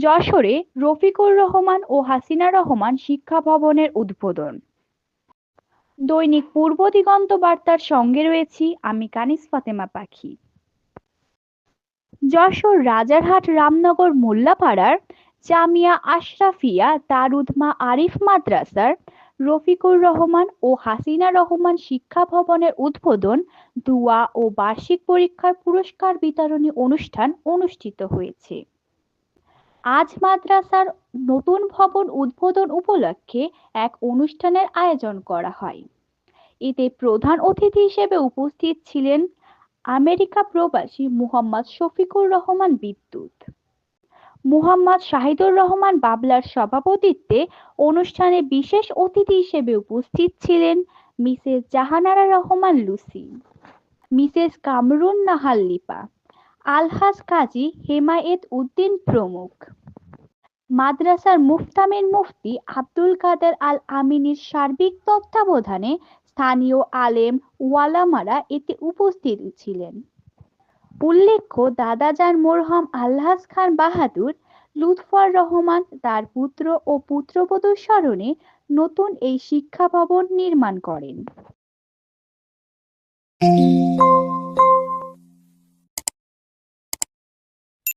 যশোরে রফিকুর রহমান ও হাসিনা রহমান শিক্ষা ভবনের উদ্বোধন। দৈনিক পূর্ব দিগন্ত বার্তার সঙ্গে রয়েছি আমি কানিস ফাতেমা পাখি। যশোর রাজারহাট রামনগর মোল্লাপাড়ার জামিয়া আশরাফিয়া দারুল মাআরিফ মাদ্রাসার রফিকুর রহমান ও হাসিনা রহমান শিক্ষা ভবনের উদ্বোধন, দোয়া ও বার্ষিক পরীক্ষার পুরস্কার বিতরণী অনুষ্ঠান অনুষ্ঠিত হয়েছে। আজ মাদ্রাসার নতুন ভবন উদ্বোধন উপলক্ষে এক অনুষ্ঠানের আয়োজন করা হয়। এতে প্রধান অতিথি হিসেবে উপস্থিত ছিলেন আমেরিকা প্রবাসী মুহাম্মদ শফিকুর রহমান বিদ্যুৎ। মুহাম্মদ শাহিদুর রহমান বাবলার সভাপতিত্বে অনুষ্ঠানে বিশেষ অতিথি হিসেবে উপস্থিত ছিলেন Mrs Jahanara Rahman Lucy, Mrs Kamrun Nahar Lipa, আলহাজ কাজী হেমায়েত উদ্দিন প্রমুখ। মাদ্রাসার মুফতামিন মুফতি আব্দুল কাদের আল আমিনীর সার্বিক তত্ত্বাবধানে স্থানীয় আলেম ওয়ালামারা এতে উপস্থিত ছিলেন। উল্লেখ্য, দাদাজান মরহম আলহাজ খান বাহাদুর লুৎফর রহমান তার পুত্র ও পুত্রবধূর স্মরণে নতুন এই শিক্ষা ভবন নির্মাণ করেন।